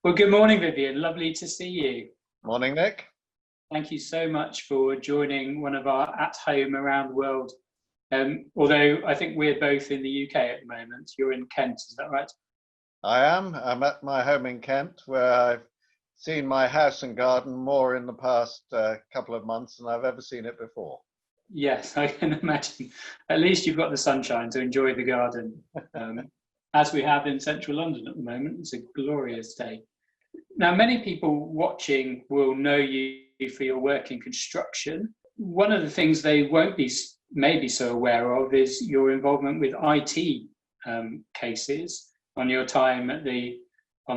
Well, good morning, Vivian. Lovely to see you. Morning, Nick. Thank you so much for joining one of our At Home Around the World. Although I think we're both in the UK at the moment. You're in Kent, is that right? I am. I'm at my home in Kent, where I've seen my house and garden more in the past couple of months than I've ever seen it before. Yes, I can imagine. At least you've got the sunshine to enjoy the garden, as we have in central London at the moment. It's a glorious day. Now, many people watching will know you for your work in construction. One of the things they won't be maybe so aware of is your involvement with IT cases. On your time on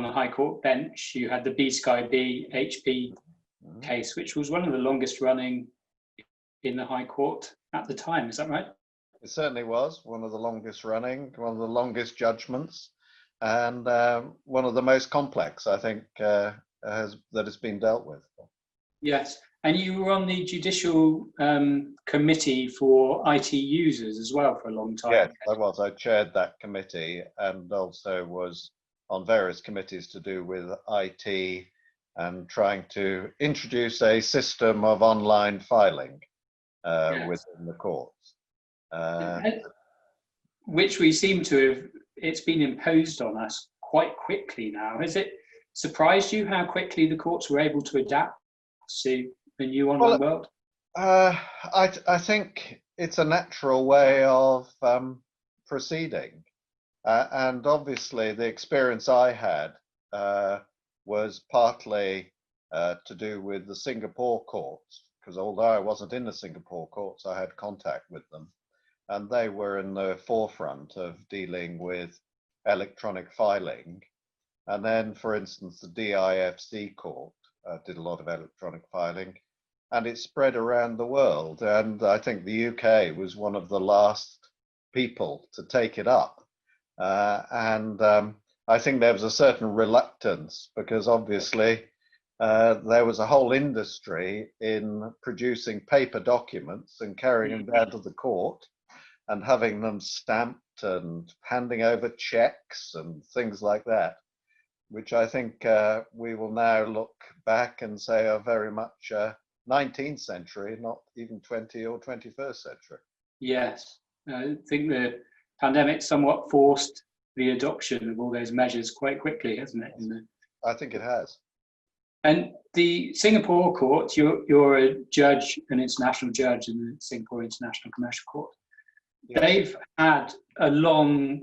the High Court bench, you had the B Sky B HP case, which was one of the longest running in the High Court at the time. Is that right? It certainly was one of the longest running, one of the longest judgments, and one of the most complex, I think, that has been dealt with. Yes, and you were on the judicial committee for IT users as well for a long time. Yes, I was. I chaired that committee and also was on various committees to do with IT and trying to introduce a system of online filing within the courts. Which we seem to have, it's been imposed on us quite quickly now. Has it surprised you how quickly the courts were able to adapt to the new online world? I think it's a natural way of proceeding. And obviously the experience I had was partly to do with the Singapore courts, because although I wasn't in the Singapore courts, I had contact with them. And they were in the forefront of dealing with electronic filing. And then, for instance, the DIFC court did a lot of electronic filing, and it spread around the world. And I think the UK was one of the last people to take it up. I think there was a certain reluctance because obviously there was a whole industry in producing paper documents and carrying them down to the court and having them stamped and handing over checks and things like that, which I think we will now look back and say are very much 19th century, not even 20th or 21st century. Yes, I think the pandemic somewhat forced the adoption of all those measures quite quickly, hasn't it? I think it has. And the Singapore court, you're a judge, an international judge in the Singapore International Commercial Court. Yes. They've had a long,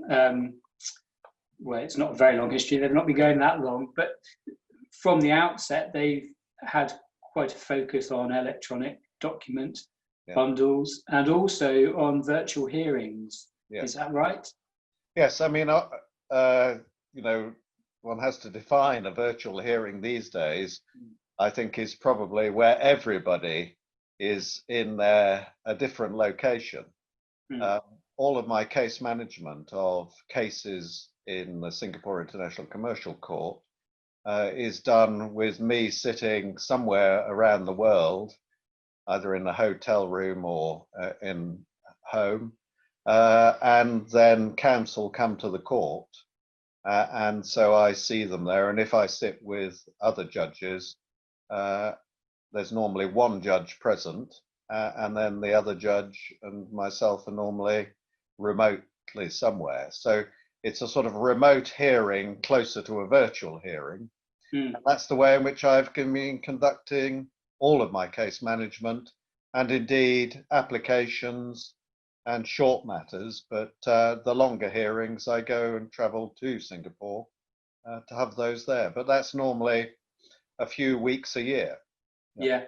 well, it's not a very long history, they've not been going that long, but from the outset, they've had quite a focus on electronic document bundles and also on virtual hearings. Yes. Is that right? Yes, I mean, you know, one has to define a virtual hearing these days. I think is probably where everybody is in a different location. All of my case management of cases in the Singapore International Commercial Court is done with me sitting somewhere around the world, either in a hotel room or in home, and then counsel come to the court. And so I see them there. And if I sit with other judges, there's normally one judge present, and then the other judge and myself are normally remotely somewhere. So it's a sort of remote hearing closer to a virtual hearing. And that's the way in which I've been conducting all of my case management and indeed applications and short matters. But the longer hearings, I go and travel to Singapore to have those there. But that's normally a few weeks a year. Yeah.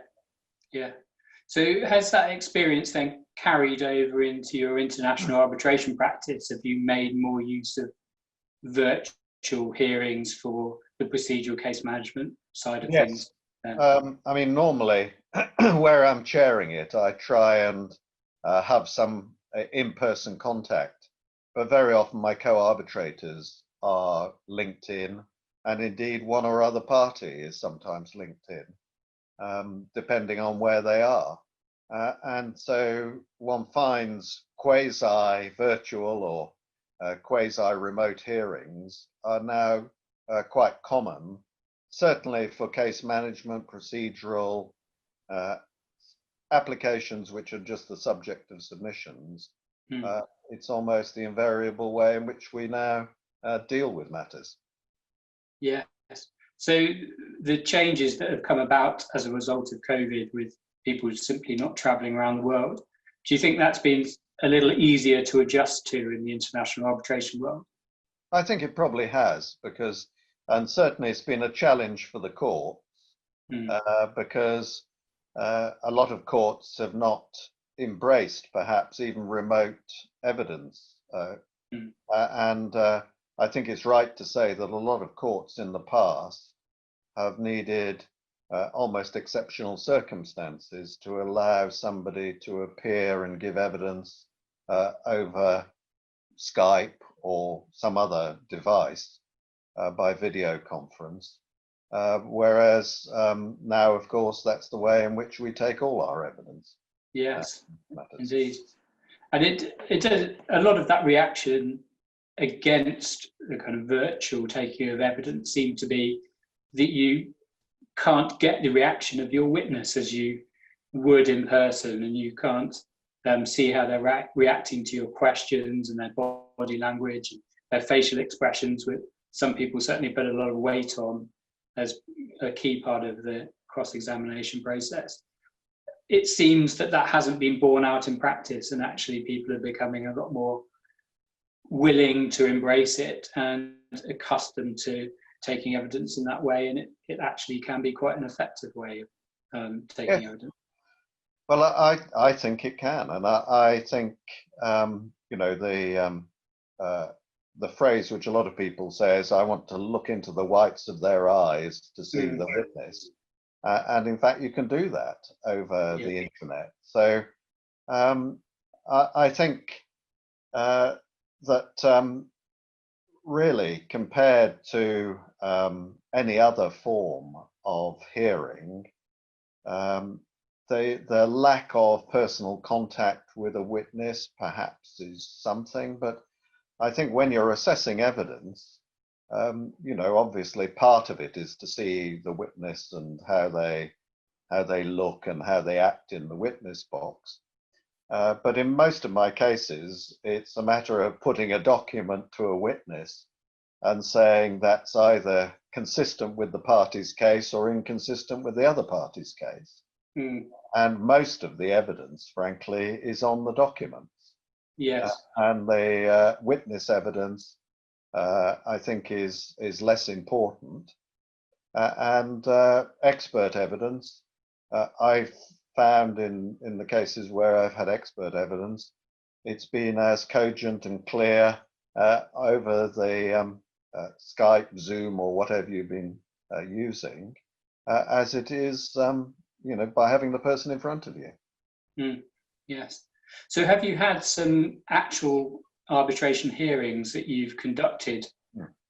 So has that experience then carried over into your international arbitration practice? Have you made more use of virtual hearings for the procedural case management side of things? I mean, normally where I'm chairing it, I try and have some in-person contact, but very often my co-arbitrators are linked in, and indeed one or other party is sometimes linked in, depending on where they are. And so one finds quasi-virtual or quasi-remote hearings are now quite common certainly for case management, procedural uh, applications which are just the subject of submissions, it's almost the invariable way in which we now deal with matters. Yes. So the changes that have come about as a result of COVID, with people simply not travelling around the world, do you think that's been a little easier to adjust to in the international arbitration world? I think it probably has, because, and certainly it's been a challenge for the court, because a lot of courts have not embraced perhaps even remote evidence. And I think it's right to say that a lot of courts in the past have needed almost exceptional circumstances to allow somebody to appear and give evidence over Skype or some other device by video conference. Whereas now, of course, that's the way in which we take all our evidence. Yes, indeed. And it does, a lot of that reaction against the kind of virtual taking of evidence seem to be that you can't get the reaction of your witness as you would in person, and you can't see how they're reacting to your questions and their body language, and their facial expressions, which some people certainly put a lot of weight on as a key part of the cross-examination process. It seems that that hasn't been borne out in practice, and actually people are becoming a lot more willing to embrace it and accustomed to taking evidence in that way, and it actually can be quite an effective way of taking evidence. Well, I think it can, and I think you know, the phrase which a lot of people say is, "I want to look into the whites of their eyes to see the witness," and in fact, you can do that over the internet. So I think that really, compared to any other form of hearing, the lack of personal contact with a witness perhaps is something, but I think when you're assessing evidence, you know, obviously part of it is to see the witness and how they look and how they act in the witness box. But in most of my cases, it's a matter of putting a document to a witness and saying that's either consistent with the party's case or inconsistent with the other party's case. And most of the evidence, frankly, is on the documents. Yes. And the witness evidence, I think, is less important. And expert evidence, I've found in the cases where I've had expert evidence, it's been as cogent and clear over the Skype, Zoom, or whatever you've been using, as it is, you know, by having the person in front of you. Yes. So have you had some actual arbitration hearings that you've conducted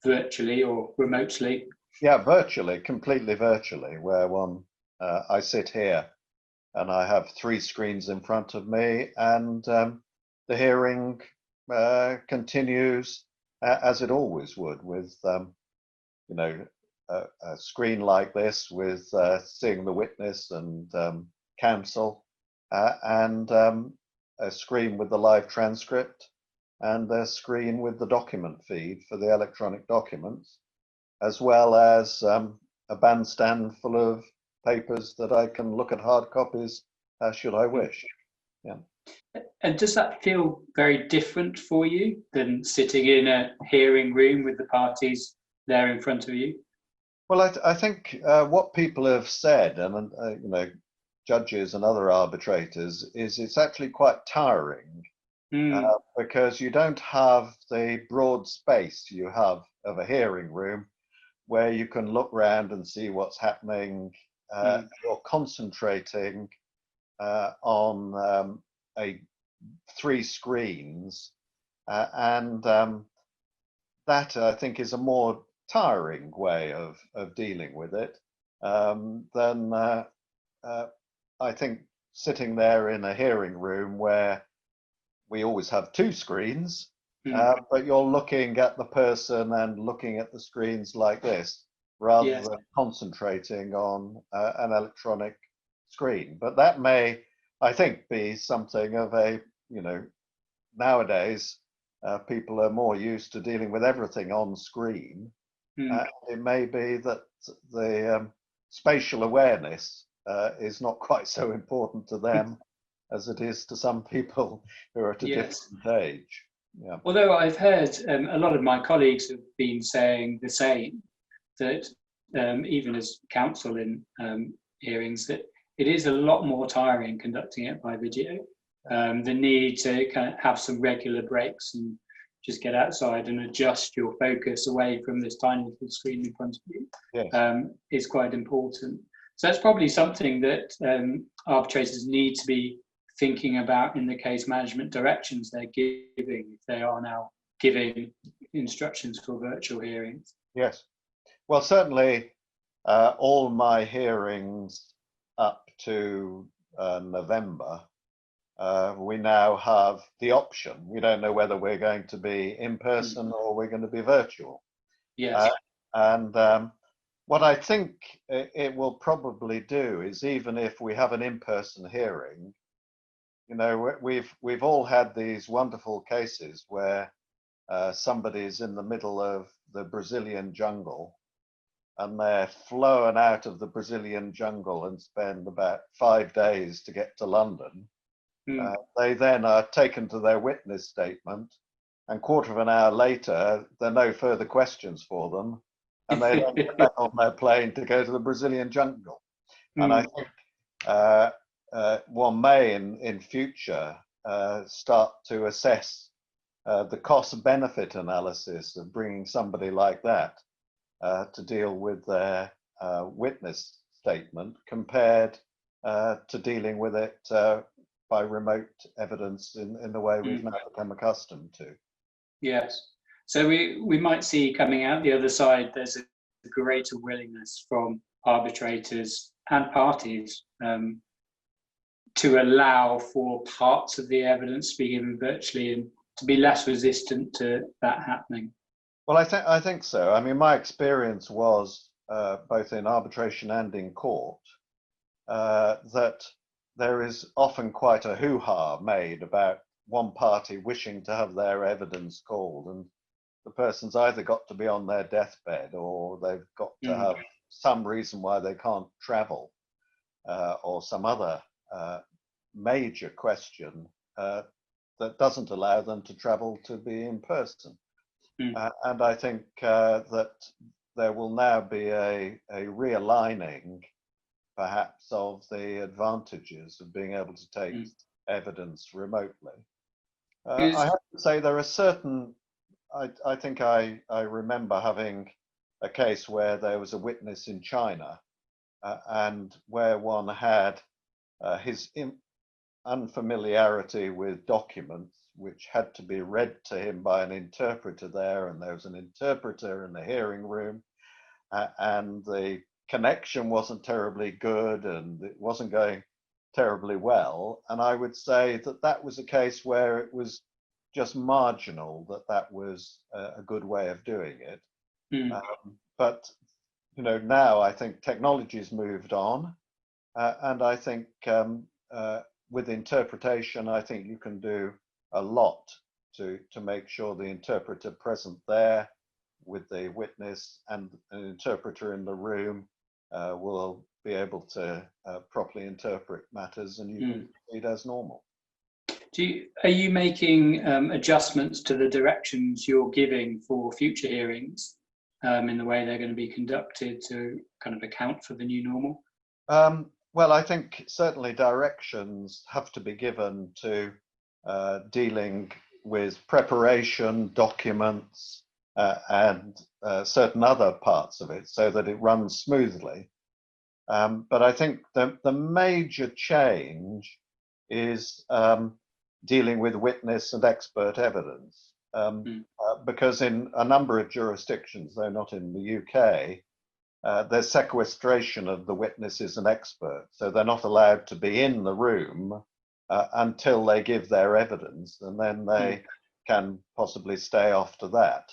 virtually or remotely? Yeah, virtually, completely virtually, where I sit here and I have 3 screens in front of me, and the hearing continues as it always would, with you know, a screen like this with seeing the witness and counsel, and a screen with the live transcript, and a screen with the document feed for the electronic documents, as well as a bandstand full of papers that I can look at hard copies should I wish. Yeah. And does that feel very different for you than sitting in a hearing room with the parties there in front of you? Well, I think what people have said, and you know, judges and other arbitrators, is it's actually quite tiring because you don't have the broad space you have of a hearing room where you can look round and see what's happening. You're concentrating on 3 screens, and that I think is a more tiring way of dealing with it than I think sitting there in a hearing room where we always have 2 screens, but you're looking at the person and looking at the screens like this, rather Yes. than concentrating on an electronic screen. But that may, I think, be something of a, nowadays people are more used to dealing with everything on screen. It may be that the spatial awareness is not quite so important to them as it is to some people who are at a different age. Yeah. Although I've heard a lot of my colleagues have been saying the same, that even as counsel in hearings, that it is a lot more tiring conducting it by video. The need to kind of have some regular breaks and just get outside and adjust your focus away from this tiny little screen in front of you is quite important. So that's probably something that arbitrators need to be thinking about in the case management directions they're giving, if they are now giving instructions for virtual hearings. Yes. Well, certainly all my hearings up to November, we now have the option. We don't know whether we're going to be in person or we're going to be virtual. Yes. And what I think it will probably do is, even if we have an in-person hearing, we've all had these wonderful cases where somebody's in the middle of the Brazilian jungle and they're flown out of the Brazilian jungle and spend about 5 days to get to London. They then are taken to their witness statement, and quarter of an hour later, there are no further questions for them, and they then get back on their plane to go to the Brazilian jungle. And I think one may, in future, start to assess the cost-benefit analysis of bringing somebody like that to deal with their witness statement compared to dealing with it by remote evidence in the way we've now become accustomed to. Yes. So we might see coming out the other side, there's a greater willingness from arbitrators and parties to allow for parts of the evidence to be given virtually and to be less resistant to that happening. Well, I think so. I mean, my experience was both in arbitration and in court that there is often quite a hoo-ha made about one party wishing to have their evidence called, and the person's either got to be on their deathbed or they've got to have some reason why they can't travel or some other major question that doesn't allow them to travel to be in person. And I think that there will now be a realigning, perhaps, of the advantages of being able to take evidence remotely. I have to say there are certain, I think I remember having a case where there was a witness in China and where one had his unfamiliarity with documents which had to be read to him by an interpreter there, and there was an interpreter in the hearing room, and the connection wasn't terribly good and it wasn't going terribly well. And I would say that that was a case where it was just marginal that was a good way of doing it. But now I think technology's moved on, and I think with interpretation, I think you can do a lot to make sure the interpreter present there with the witness and an interpreter in the room will be able to properly interpret matters, and you can proceed as normal. Are you making adjustments to the directions you're giving for future hearings in the way they're going to be conducted to kind of account for the new normal? Well, I think certainly directions have to be given to dealing with preparation, documents, and certain other parts of it so that it runs smoothly. But I think the major change is dealing with witness and expert evidence. Because in a number of jurisdictions, though not in the UK, there's sequestration of the witnesses and experts. So they're not allowed to be in the room until they give their evidence, and then they can possibly stay after that.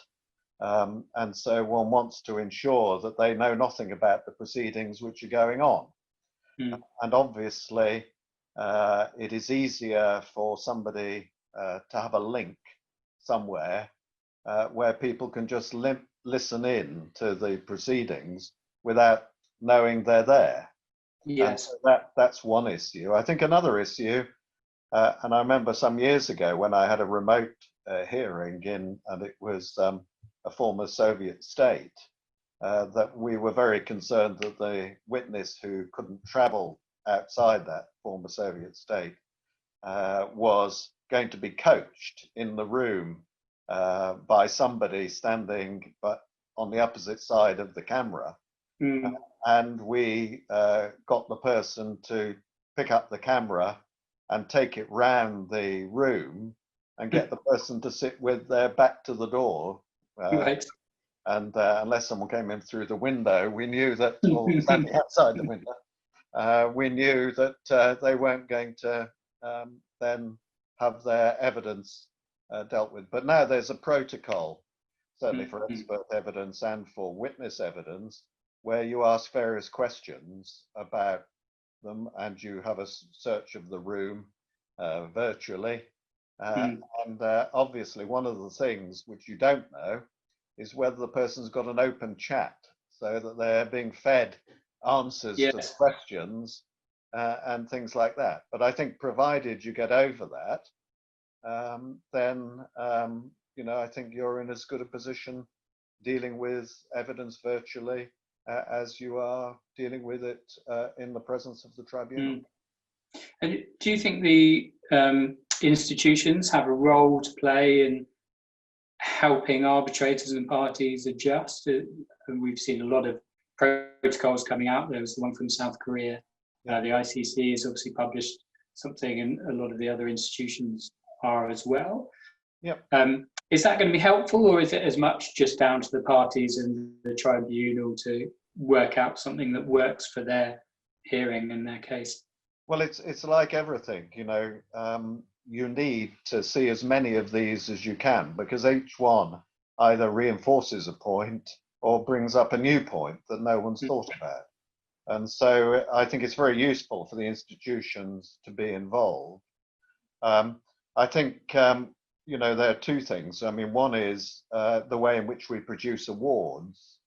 And so one wants to ensure that they know nothing about the proceedings which are going on. And obviously, it is easier for somebody to have a link somewhere where people can just listen in to the proceedings without knowing they're there. Yes. And so that's one issue. I think another issue, and I remember some years ago when I had a remote hearing and it was a former Soviet state, that we were very concerned that the witness who couldn't travel outside that former Soviet state was going to be coached in the room by somebody standing but on the opposite side of the camera. And we got the person to pick up the camera and take it round the room and get the person to sit with their back to the door. Right. And unless someone came in through the window, we knew that, or standing outside the window, we knew that they weren't going to then have their evidence dealt with. But now there's a protocol, certainly for expert evidence and for witness evidence, where you ask various questions about them and you have a search of the room virtually. And obviously one of the things which you don't know is whether the person's got an open chat so that they're being fed answers to the questions and things like that. But I think provided you get over that, then I think you're in as good a position dealing with evidence virtually as you are dealing with it in the presence of the tribunal. And do you think the institutions have a role to play in helping arbitrators and parties adjust? And we've seen a lot of protocols coming out. There was the one from South Korea. The ICC has obviously published something, and a lot of the other institutions are as well. Is that going to be helpful, or is it as much just down to the parties and the tribunal to work out something that works for their hearing and their case? Well, it's like everything, you need to see as many of these as you can, because each one either reinforces a point or brings up a new point that no one's thought about. And so I think it's very useful for the institutions to be involved. I think, there are two things. I mean, one is the way in which we produce awards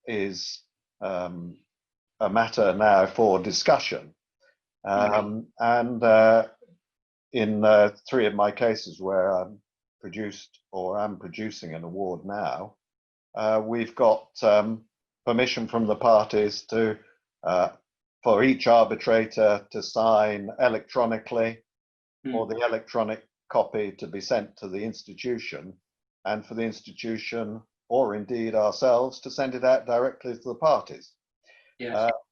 is a matter now for discussion. And in 3 of my cases where I'm produced or am producing an award now, we've got permission from the parties to for each arbitrator to sign electronically, or the electronic copy to be sent to the institution, and for the institution, or indeed ourselves, to send it out directly to the parties.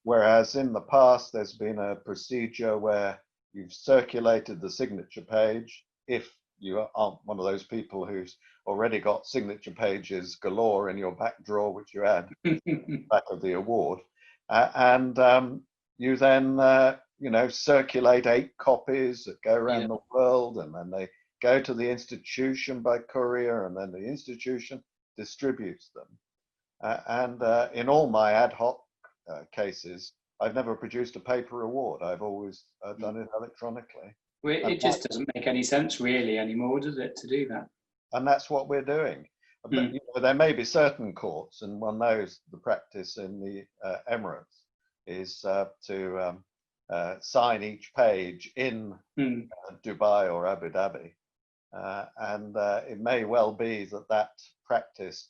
Whereas in the past, there's been a procedure where you've circulated the signature page, if you aren't one of those people who's already got signature pages galore in your back drawer, which you add back of the award, and you then circulate 8 copies that go around the world, and then they go to the institution by courier, and then the institution distributes them. And in all my ad hoc cases, I've never produced a paper award. I've always done it electronically. Well, it just doesn't make any sense really anymore, does it, to do that? And that's what we're doing. But there may be certain courts, and one knows the practice in the Emirates is to sign each page in Dubai or Abu Dhabi. And it may well be that practice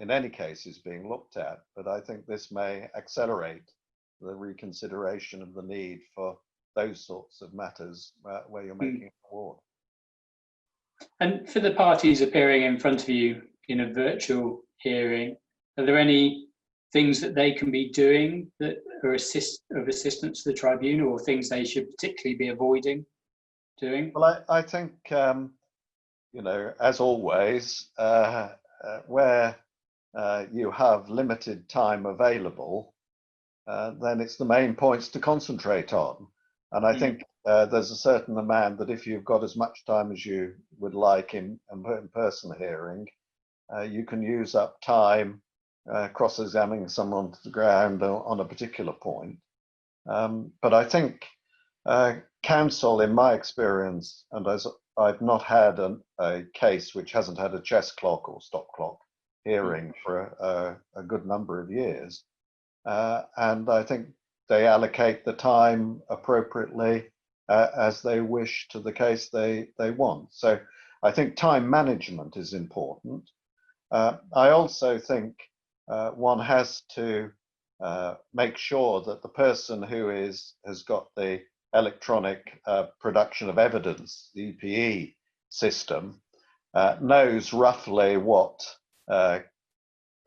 in any case is being looked at, but I think this may accelerate the reconsideration of the need for those sorts of matters where you're making an award. And for the parties appearing in front of you in a virtual hearing, are there any things that they can be doing that are of assistance to the tribunal, or things they should particularly be avoiding doing? Well, I think, as always, where you have limited time available, then it's the main points to concentrate on. And I think there's a certain amount that if you've got as much time as you would like in an in-person hearing, you can use up time cross-examining someone to the ground on a particular point. But I think counsel, in my experience, and as I've not had a case which hasn't had a chess clock or stop clock hearing for a good number of years, and I think they allocate the time appropriately as they wish to the case they want. So I think time management is important. I also think one has to make sure that the person who has got the electronic production of evidence, the EPE system, knows roughly what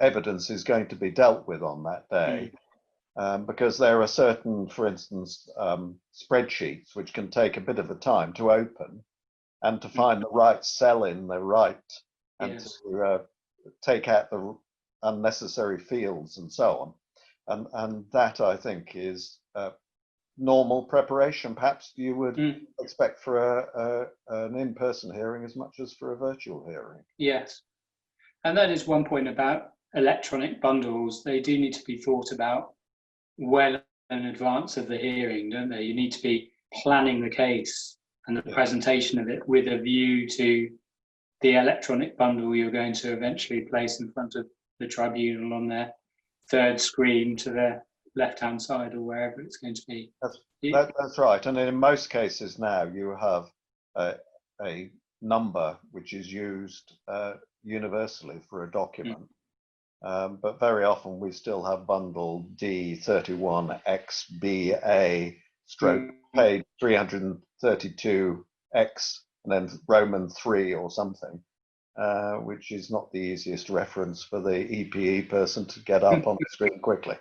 evidence is going to be dealt with on that day. Because there are certain, for instance, spreadsheets which can take a bit of a time to open and to find the right cell in the right, and to take out the unnecessary fields and so on. And that, I think, is normal preparation. Perhaps you would expect for an in-person hearing as much as for a virtual hearing. Yes. And that is one point about electronic bundles. They do need to be thought about well in advance of the hearing, don't they? You need to be planning the case and the presentation of it with a view to the electronic bundle you're going to eventually place in front of the tribunal on their third screen to their left-hand side or wherever it's going to be. That's right. And in most cases now you have a number which is used universally for a document. But very often we still have bundle D31XBA stroke page 332X and then Roman 3 or something, which is not the easiest reference for the EPE person to get up on the screen quickly.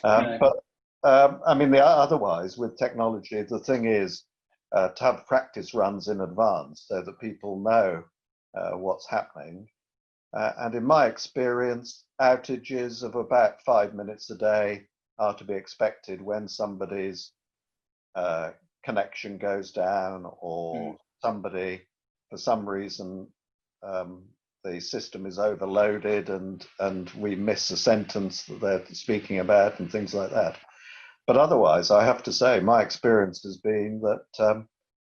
But I mean, otherwise with technology, the thing is to have practice runs in advance so that people know what's happening. And in my experience, outages of about 5 minutes a day are to be expected when somebody's connection goes down, or somebody, for some reason, the system is overloaded and we miss a sentence that they're speaking about and things like that. But otherwise, I have to say, my experience has been that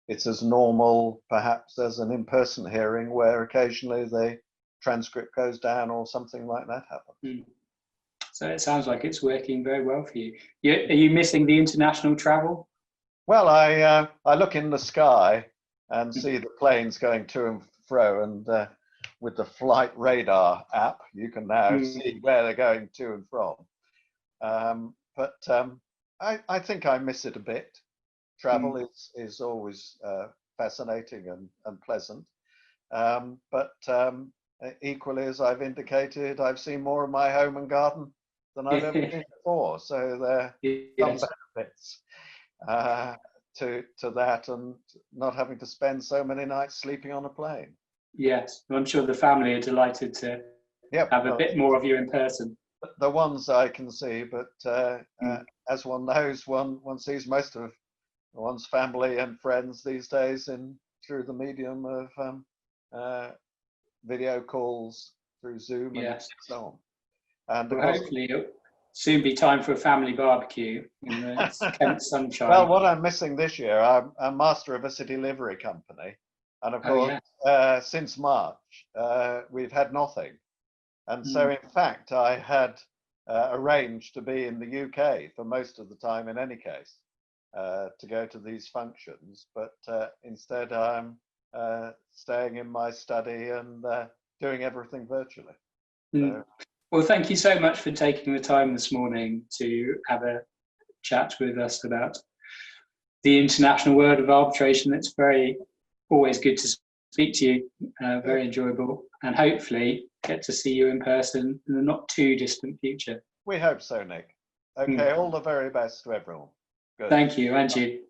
it's as normal, perhaps, as an in-person hearing where occasionally the transcript goes down or something like that happens. So it sounds like it's working very well for you. Are you missing the international travel? Well, I look in the sky and see the planes going to and fro, and with the flight radar app, you can now see where they're going to and from. But I think I miss it a bit. Travel is always fascinating and pleasant. But equally, as I've indicated, I've seen more of my home and garden than I've ever seen before. So there are some benefits to that, and not having to spend so many nights sleeping on a plane. Yes, I'm sure the family are delighted to have a bit more of you in person. The ones I can see, but as one knows, one sees most of one's family and friends these days through the medium of video calls through Zoom and so on. And well, hopefully it'll soon be time for a family barbecue in the Kent sunshine. Well, what I'm missing this year, I'm master of a city livery company. And of course, since March, we've had nothing. And so, in fact, I had arranged to be in the UK for most of the time in any case, to go to these functions. But instead, I'm staying in my study and doing everything virtually. So. Well, thank you so much for taking the time this morning to have a chat with us about the international world of arbitration. It's always good to speak to you, very enjoyable, and hopefully get to see you in person in the not too distant future. We hope so, Nick. Okay, all the very best to everyone. Good. Thank you, and you.